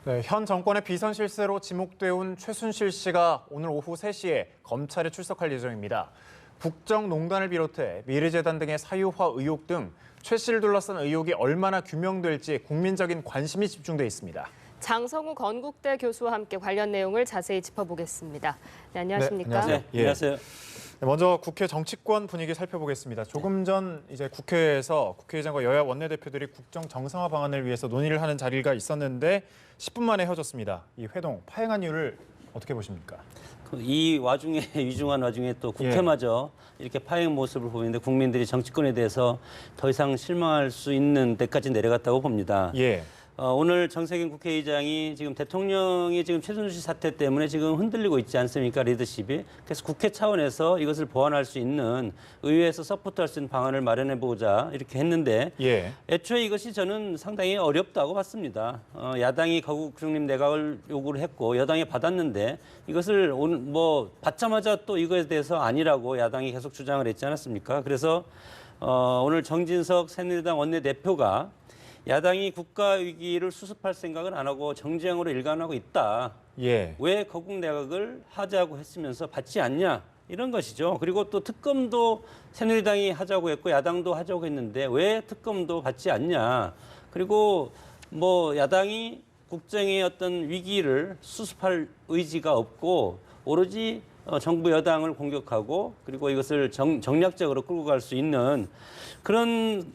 네, 현 정권의 비선 실세로 지목돼 온 최순실 씨가 오늘 오후 3시에 검찰에 출석할 예정입니다. 국정농단을 비롯해 미르재단 등의 사유화 의혹 등 최 씨를 둘러싼 의혹이 얼마나 규명될지 국민적인 관심이 집중돼 있습니다. 장성우 건국대 교수와 함께 관련 내용을 자세히 짚어보겠습니다. 네, 안녕하십니까? 네, 안녕하세요. 네, 안녕하세요. 먼저 국회 정치권 분위기 살펴보겠습니다. 조금 전 이제 국회에서 국회의장과 여야 원내대표들이 국정 정상화 방안을 위해서 논의를 하는 자리가 있었는데 10분 만에 헤어졌습니다. 이 회동 파행한 이유를 어떻게 보십니까? 이 와중에 위중한 와중에 또 국회마저 이렇게 파행 모습을 보이는데 국민들이 정치권에 대해서 더 이상 실망할 수 있는 데까지 내려갔다고 봅니다. 오늘 정세균 국회의장이 지금 대통령이 지금 최순실 사태 때문에 지금 흔들리고 있지 않습니까? 리더십이. 그래서 국회 차원에서 이것을 보완할 수 있는 의회에서 서포트할 수 있는 방안을 마련해 보자 이렇게 했는데 애초에 이것이 저는 상당히 어렵다고 봤습니다. 야당이 거국 중립 내각을 요구를 했고 여당이 받았는데 이것을 오늘 뭐 받자마자 또 이거에 대해서 아니라고 야당이 계속 주장을 했지 않았습니까? 그래서 오늘 정진석 새누리당 원내대표가 야당이 국가 위기를 수습할 생각을 안 하고 정쟁으로 일관하고 있다. 왜 거국 내각을 하자고 했으면서 받지 않냐? 이런 것이죠. 그리고 또 특검도 새누리당이 하자고 했고 야당도 하자고 했는데 왜 특검도 받지 않냐? 그리고 뭐 야당이 국정의 어떤 위기를 수습할 의지가 없고 오로지 정부 여당을 공격하고 그리고 이것을 정략적으로 끌고 갈 수 있는 그런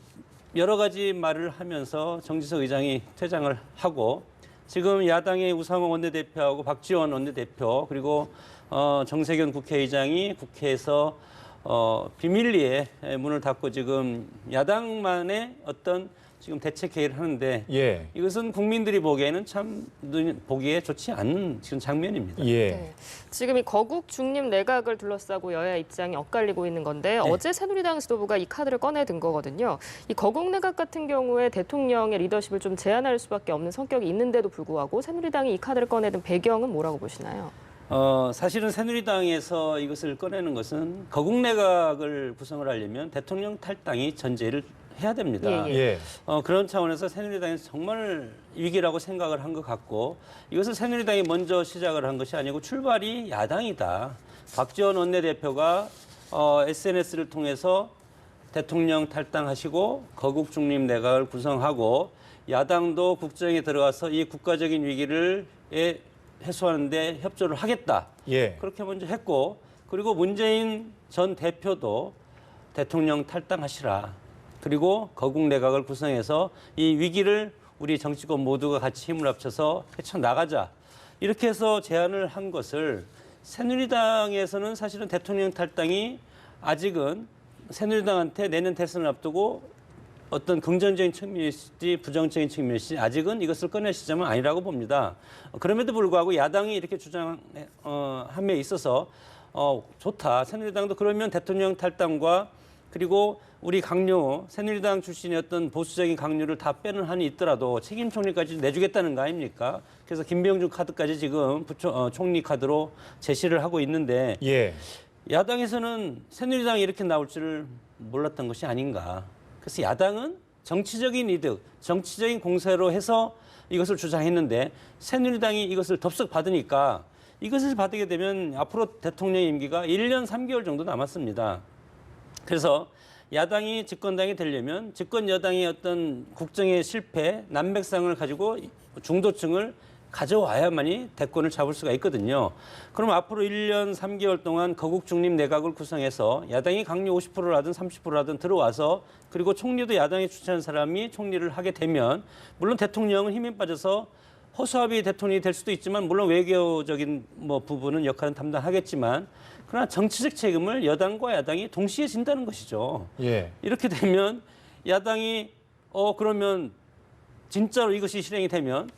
여러 가지 말을 하면서 정진석 의장이 퇴장을 하고 지금 야당의 우상호 원내대표하고 박지원 원내대표 그리고 정세균 국회의장이 국회에서 비밀리에 문을 닫고 지금 야당만의 어떤 지금 대책 회의를 하는데 이것은 국민들이 보기에는 참 보기에 좋지 않은 지금 장면입니다. 네. 지금 이 거국 중립 내각을 둘러싸고 여야 입장이 엇갈리고 있는 건데 어제 새누리당 지도부가 이 카드를 꺼내든 거거든요. 이 거국 내각 같은 경우에 대통령의 리더십을 좀 제한할 수밖에 없는 성격이 있는데도 불구하고 새누리당이 이 카드를 꺼내든 배경은 뭐라고 보시나요? 사실은 새누리당에서 이것을 꺼내는 것은 거국 내각을 구성을 하려면 대통령 탈당이 전제를 해야 됩니다. 그런 차원에서 새누리당에서 정말 위기라고 생각을 한 것 같고 이것을 새누리당이 먼저 시작을 한 것이 아니고 출발이 야당이다. 박지원 원내대표가 SNS를 통해서 대통령 탈당하시고 거국 중립 내각을 구성하고 야당도 국정에 들어가서 이 국가적인 위기를 해소하는 데 협조를 하겠다. 그렇게 먼저 했고 그리고 문재인 전 대표도 대통령 탈당하시라. 그리고 거국 내각을 구성해서 이 위기를 우리 정치권 모두가 같이 힘을 합쳐서 헤쳐나가자. 이렇게 해서 제안을 한 것을 새누리당에서는 사실은 대통령 탈당이 아직은 새누리당한테 내년 대선을 앞두고 어떤 긍정적인 측면일지 부정적인 측면일지 아직은 이것을 꺼낼 시점은 아니라고 봅니다. 그럼에도 불구하고 야당이 이렇게 주장함에 있어서 좋다. 새누리당도 그러면 대통령 탈당과 그리고 우리 강요, 새누리당 출신의 어떤 보수적인 강요를 다 빼는 한이 있더라도 책임 총리까지 내주겠다는 거 아닙니까? 그래서 김병준 카드까지 지금 총리 카드로 제시를 하고 있는데 야당에서는 새누리당이 이렇게 나올 줄을 몰랐던 것이 아닌가. 그래서 야당은 정치적인 이득, 정치적인 공세로 해서 이것을 주장했는데 새누리당이 이것을 덥석 받으니까 이것을 받게 되면 앞으로 대통령 임기가 1년 3개월 정도 남았습니다. 그래서 야당이 집권당이 되려면 집권 여당의 어떤 국정의 실패, 난맥상을 가지고 중도층을 가져와야만이 대권을 잡을 수가 있거든요. 그럼 앞으로 1년 3개월 동안 거국 중립 내각을 구성해서 야당이 강요 50%라든 30%라든 들어와서 그리고 총리도 야당이 추천한 사람이 총리를 하게 되면 물론 대통령은 힘이 빠져서 허수아비 대통령이 될 수도 있지만 물론 외교적인 부분은 역할은 담당하겠지만 그러나 정치적 책임을 여당과 야당이 동시에 진다는 것이죠. 이렇게 되면 야당이 그러면 진짜로 이것이 실행이 되면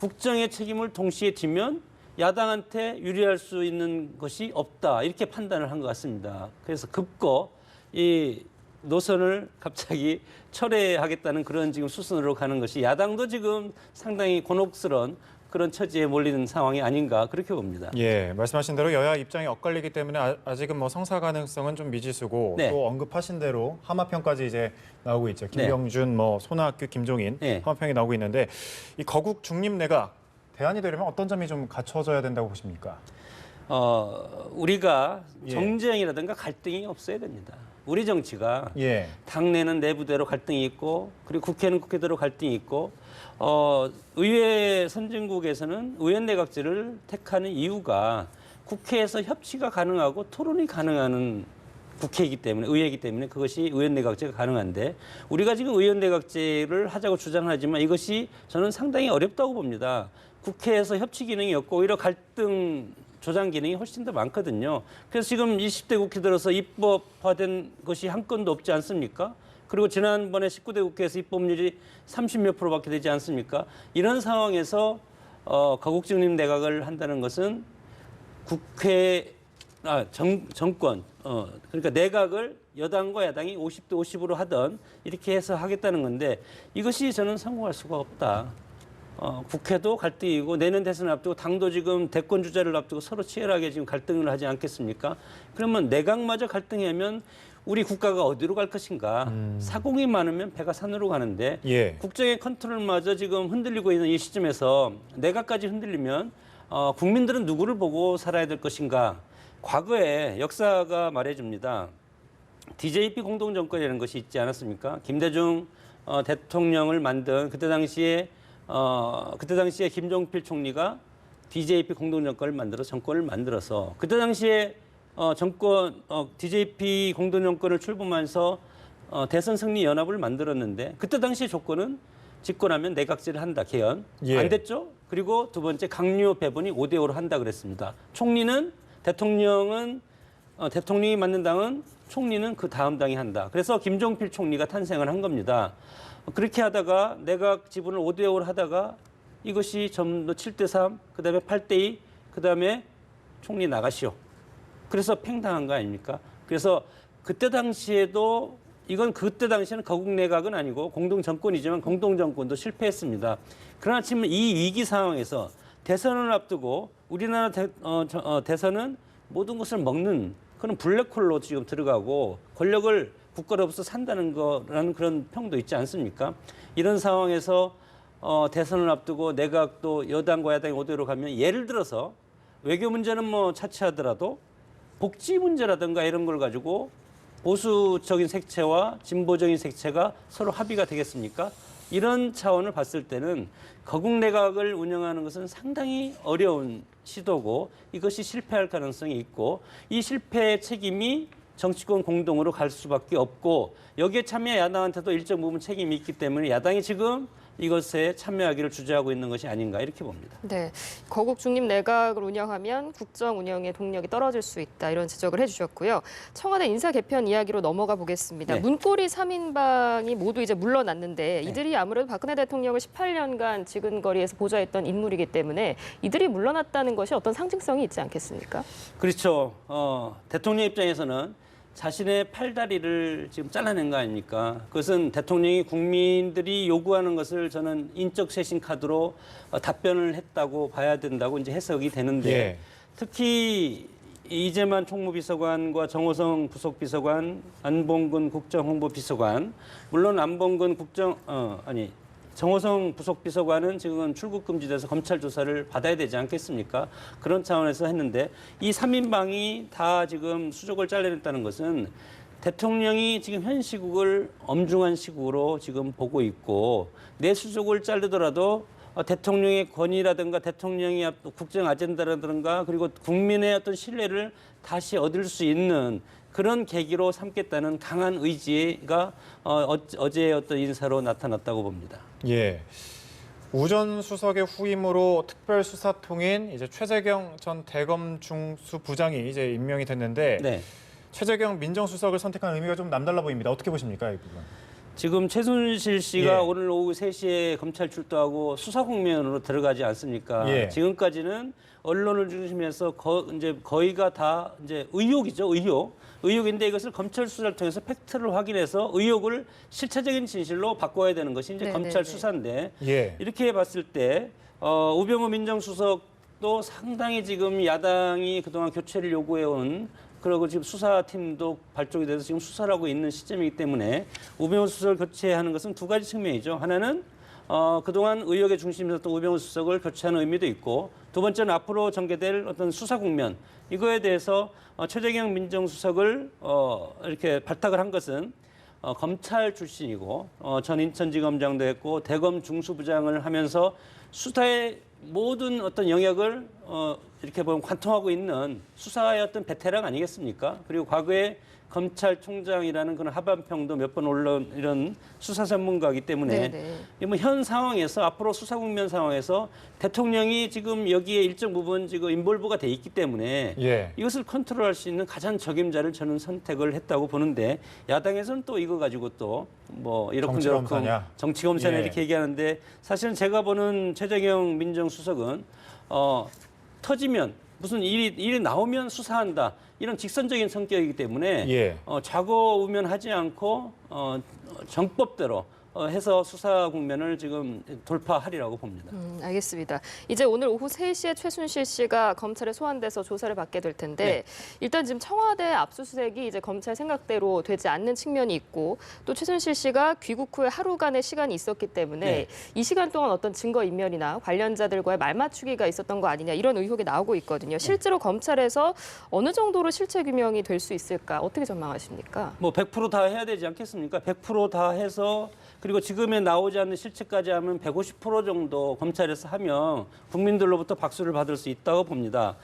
국정의 책임을 동시에 지면 야당한테 유리할 수 있는 것이 없다. 이렇게 판단을 한 것 같습니다. 그래서 급거 이 노선을 갑자기 철회하겠다는 그런 지금 수순으로 가는 것이 야당도 지금 상당히 곤혹스러운 그런 처지에 몰리는 상황이 아닌가 그렇게 봅니다. 말씀하신 대로 여야 입장이 엇갈리기 때문에 아직은 성사 가능성은 좀 미지수고 또 언급하신 대로 하마평까지 이제 나오고 있죠. 김병준, 손학규, 김종인 하마평이 나오고 있는데 이 거국 중립 내각 대안이 되려면 어떤 점이 좀 갖춰져야 된다고 보십니까? 우리가 예. 정쟁이라든가 갈등이 없어야 됩니다. 우리 정치가 예. 당내는 내부대로 갈등이 있고 그리고 국회는 국회대로 갈등이 있고 의회 선진국에서는 의원내각제를 택하는 이유가 국회에서 협치가 가능하고 토론이 가능한 국회이기 때문에 의회이기 때문에 그것이 의원내각제가 가능한데 우리가 지금 의원내각제를 하자고 주장하지만 이것이 저는 상당히 어렵다고 봅니다. 국회에서 협치 기능이 없고 오히려 갈등 조장 기능이 훨씬 더 많거든요. 그래서 지금 20대 국회 들어서 입법화된 것이 한 건도 없지 않습니까? 그리고 지난번에 19대 국회에서 입법률이 30몇 프로밖에 되지 않습니까? 이런 상황에서 거국중립 내각을 한다는 것은 국회 정권 그러니까 내각을 여당과 야당이 50대 50으로 하던 이렇게 해서 하겠다는 건데 이것이 저는 성공할 수가 없다. 국회도 갈등이고 내년 대선을 앞두고 당도 지금 대권 주자를 앞두고 서로 치열하게 지금 갈등을 하지 않겠습니까? 그러면 내각마저 갈등하면 우리 국가가 어디로 갈 것인가? 사공이 많으면 배가 산으로 가는데 예. 국정의 컨트롤마저 지금 흔들리고 있는 이 시점에서 내각까지 흔들리면 국민들은 누구를 보고 살아야 될 것인가? 과거에 역사가 말해줍니다. DJP 공동정권이라는 것이 있지 않았습니까? 김대중 대통령을 만든 그때 당시에 김종필 총리가 DJP 공동정권을 만들어 정권을 만들어서 그때 당시에 DJP 공동정권을 출범하면서 대선 승리 연합을 만들었는데 그때 당시의 조건은 집권하면 내각제를 한다 개헌 예. 안 됐죠. 그리고 두 번째 강요 배분이 5대5로 한다 그랬습니다. 대통령이 맡는 당은 총리는 그 다음 당이 한다. 그래서 김종필 총리가 탄생을 한 겁니다. 그렇게 하다가 내각 지분을 5대5로 하다가 이것이 전부 7대3, 그다음에 8대2, 그다음에 총리 나가시오. 그래서 팽당한 거 아닙니까? 그래서 그때 당시에도 이건 그때 당시에는 거국 내각은 아니고 공동 정권이지만 공동 정권도 실패했습니다. 그러나 지금 이 위기 상황에서 대선을 앞두고 우리나라 대선은 모든 것을 먹는 그런 블랙홀로 지금 들어가고 권력을 국가로부터 산다는 거라는 그런 평도 있지 않습니까? 이런 상황에서 대선을 앞두고 내각도 여당과 야당이 5대로 가면 예를 들어서 외교 문제는 뭐 차치하더라도 복지 문제라든가 이런 걸 가지고 보수적인 색채와 진보적인 색채가 서로 합의가 되겠습니까? 이런 차원을 봤을 때는 거국 내각을 운영하는 것은 상당히 어려운 시도고 이것이 실패할 가능성이 있고 이 실패의 책임이 정치권 공동으로 갈 수밖에 없고 여기에 참여 야당한테도 일정 부분 책임이 있기 때문에 야당이 지금 이것에 참여하기를 주저하고 있는 것이 아닌가 이렇게 봅니다. 네, 거국 중립 내각을 운영하면 국정 운영의 동력이 떨어질 수 있다 이런 지적을 해주셨고요. 청와대 인사 개편 이야기로 넘어가 보겠습니다. 네. 문고리 3인방이 모두 이제 물러났는데 이들이 아무래도 박근혜 대통령을 18년간 지근거리에서 보좌했던 인물이기 때문에 이들이 물러났다는 것이 어떤 상징성이 있지 않겠습니까? 그렇죠. 대통령 입장에서는 자신의 팔다리를 지금 잘라낸 거 아닙니까? 그것은 대통령이 국민들이 요구하는 것을 저는 인적 쇄신 카드로 답변을 했다고 봐야 된다고 이제 해석이 되는데 예. 특히 이재만 총무비서관과 정호성 부속비서관, 안봉근 국정홍보비서관, 물론 안봉근 정호성 부속비서관은 지금은 출국 금지돼서 검찰 조사를 받아야 되지 않겠습니까? 그런 차원에서 했는데 이 3인방이 다 지금 수족을 잘라냈다는 것은 대통령이 지금 현 시국을 엄중한 시국으로 지금 보고 있고 내 수족을 자르더라도 대통령의 권위라든가 대통령의 국정 아젠다라든가 그리고 국민의 어떤 신뢰를 다시 얻을 수 있는 그런 계기로 삼겠다는 강한 의지가 어제의 어떤 인사로 나타났다고 봅니다. 예. 우전 수석의 후임으로 특별수사통인 이제 최재경 전 대검 중수부장이 이제 임명이 됐는데 네. 최재경 민정수석을 선택한 의미가 좀 남달라 보입니다. 어떻게 보십니까, 이 부분? 지금 최순실 씨가 예. 오늘 오후 3시에 검찰 출두하고 수사 국면으로 들어가지 않습니까? 예. 지금까지는 언론을 중심해서 이제 거의가 다 이제 의혹이죠, 의혹인데 이것을 검찰 수사를 통해서 팩트를 확인해서 의혹을 실체적인 진실로 바꿔야 되는 것이 이제 검찰 수사인데 예. 이렇게 봤을 때 우병우 민정수석도 상당히 지금 야당이 그동안 교체를 요구해온 그리고 지금 수사팀도 발족이 돼서 지금 수사를 하고 있는 시점이기 때문에 우병우 수석을 교체하는 것은 두 가지 측면이죠. 하나는 그동안 의혹의 중심에 섰던 우병우 수석을 교체하는 의미도 있고, 두 번째는 앞으로 전개될 어떤 수사 국면, 이거에 대해서 최재경 민정수석을 이렇게 발탁을 한 것은 검찰 출신이고 전 인천지검장도 했고 대검 중수부장을 하면서 수사의 모든 어떤 영역을 이렇게 보면 관통하고 있는 수사의 어떤 베테랑 아니겠습니까? 그리고 과거에 검찰총장이라는 그런 하반평도 몇 번 올라온 이런 수사 전문가이기 때문에 뭐 현 상황에서 앞으로 수사 국면 상황에서 대통령이 지금 여기에 일정 부분 지금 인볼브가 돼 있기 때문에 이것을 컨트롤할 수 있는 가장 적임자를 저는 선택을 했다고 보는데, 야당에서는 또 이거 가지고 또 뭐 이렇게 정치 검사냐 이렇게 얘기하는데, 사실은 제가 보는 최재경 민정수석은 터지면 무슨 일이 나오면 수사한다, 이런 직선적인 성격이기 때문에 좌고우면하지 않고 정법대로 해서 수사 국면을 지금 돌파하리라고 봅니다. 알겠습니다. 이제 오늘 오후 3시에 최순실 씨가 검찰에 소환돼서 조사를 받게 될 텐데 일단 지금 청와대 압수수색이 이제 검찰 생각대로 되지 않는 측면이 있고, 또 최순실 씨가 귀국 후에 하루간의 시간이 있었기 때문에 이 시간 동안 어떤 증거인멸이나 관련자들과의 말맞추기가 있었던 거 아니냐, 이런 의혹이 나오고 있거든요. 실제로 검찰에서 어느 정도로 실체 규명이 될 수 있을까, 어떻게 전망하십니까? 뭐 100% 다 해야 되지 않겠습니까? 100% 다 해서, 그리고 지금에 나오지 않는 실체까지 하면 150% 정도 검찰에서 하면 국민들로부터 박수를 받을 수 있다고 봅니다.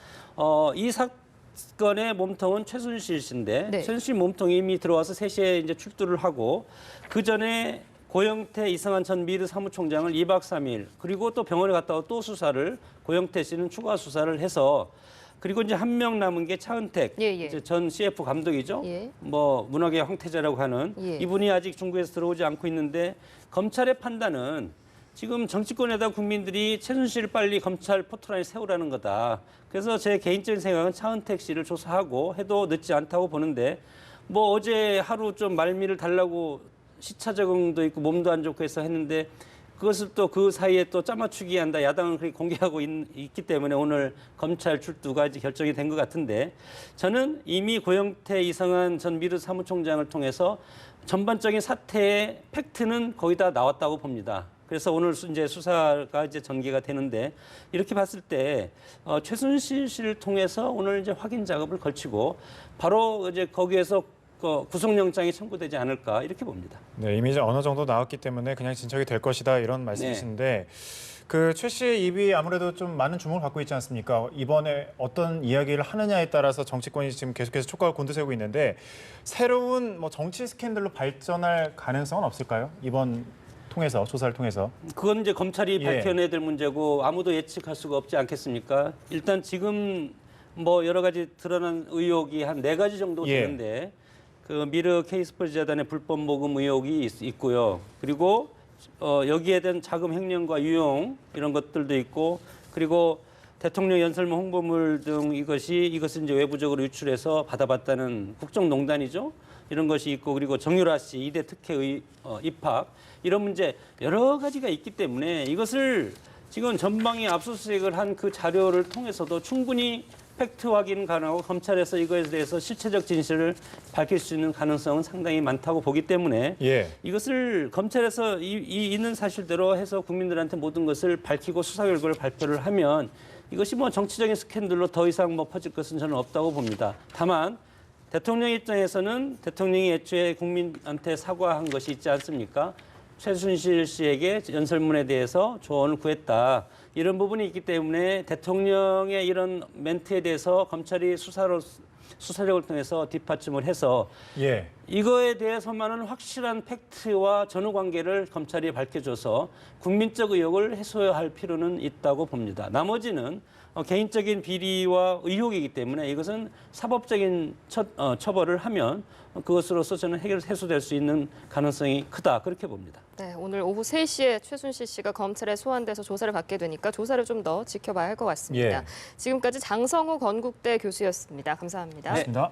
이 사건의 몸통은 최순실 씨인데 최순실 몸통이 이미 들어와서 3시에 이제 출두를 하고, 그 전에 고영태, 이승환 전 미르 사무총장을 2박 3일, 그리고 또 병원에 갔다 와 또 수사를, 고영태 씨는 추가 수사를 해서, 그리고 이제 한 명 남은 게 차은택 이제 전 CF 감독이죠. 뭐 문학의 황태자라고 하는 이분이 아직 중국에서 들어오지 않고 있는데, 검찰의 판단은 지금 정치권에다 국민들이 최순실을 빨리 검찰 포트라인에 세우라는 거다. 그래서 제 개인적인 생각은 차은택 씨를 조사하고 해도 늦지 않다고 보는데, 뭐 어제 하루 좀 말미를 달라고 시차 적응도 있고 몸도 안 좋고 해서 했는데, 그것을 또 그 사이에 또 짜맞추기 한다, 야당은 그렇게 공개하고 있기 때문에 오늘 검찰 출두가 이제 결정이 된 것 같은데, 저는 이미 고영태, 이승환 전 미르 사무총장을 통해서 전반적인 사태의 팩트는 거의 다 나왔다고 봅니다. 그래서 오늘 이제 수사가 이제 전개가 되는데, 이렇게 봤을 때 최순실 씨를 통해서 오늘 이제 확인 작업을 걸치고 바로 이제 거기에서 구속영장이 청구되지 않을까, 이렇게 봅니다. 네, 이미 어느 정도 나왔기 때문에 그냥 진척이 될 것이다, 이런 말씀이신데 그 최 씨의 입이 아무래도 좀 많은 주목을 받고 있지 않습니까? 이번에 어떤 이야기를 하느냐에 따라서 정치권이 지금 계속해서 촉각을 곤두세우고 있는데, 새로운 뭐 정치 스캔들로 발전할 가능성은 없을까요? 이번 통해서, 조사를 통해서. 그건 이제 검찰이 밝혀내야 될 문제고 아무도 예측할 수가 없지 않겠습니까? 일단 지금 뭐 여러 가지 드러난 의혹이 한 4가지 정도 되는데, 그 미르 K스포츠 재단의 불법 모금 의혹이 있고요. 그리고 여기에 대한 자금 횡령과 유용, 이런 것들도 있고, 그리고 대통령 연설문 홍보물 등 이것은 이제 외부적으로 유출해서 받아봤다는 국정농단이죠. 이런 것이 있고, 그리고 정유라 씨 2대 특혜 입학, 이런 문제 여러 가지가 있기 때문에 이것을 지금 전방위 압수수색을 한 그 자료를 통해서도 충분히 팩트 확인 가능하고 검찰에서 이거에 대해서 실체적 진실을 밝힐 수 있는 가능성은 상당히 많다고 보기 때문에 이것을 검찰에서 있는 사실대로 해서 국민들한테 모든 것을 밝히고 수사 결과를 발표를 하면 이것이 뭐 정치적인 스캔들로 더 이상 뭐 퍼질 것은 저는 없다고 봅니다. 다만 대통령 입장에서는 대통령이 애초에 국민한테 사과한 것이 있지 않습니까? 최순실 씨에게 연설문에 대해서 조언을 구했다, 이런 부분이 있기 때문에 대통령의 이런 멘트에 대해서 검찰이 수사력을 통해서 뒷받침을 해서 이거에 대해서만은 확실한 팩트와 전후 관계를 검찰이 밝혀줘서 국민적 의혹을 해소할 필요는 있다고 봅니다. 나머지는 개인적인 비리와 의혹이기 때문에 이것은 사법적인 처벌을 하면 그것으로서 저는 해소될 수 있는 가능성이 크다, 그렇게 봅니다. 네, 오늘 오후 3시에 최순실 씨가 검찰에 소환돼서 조사를 받게 되니까 조사를 좀 더 지켜봐야 할 것 같습니다. 지금까지 장성우 건국대 교수였습니다. 감사합니다. 고맙습니다.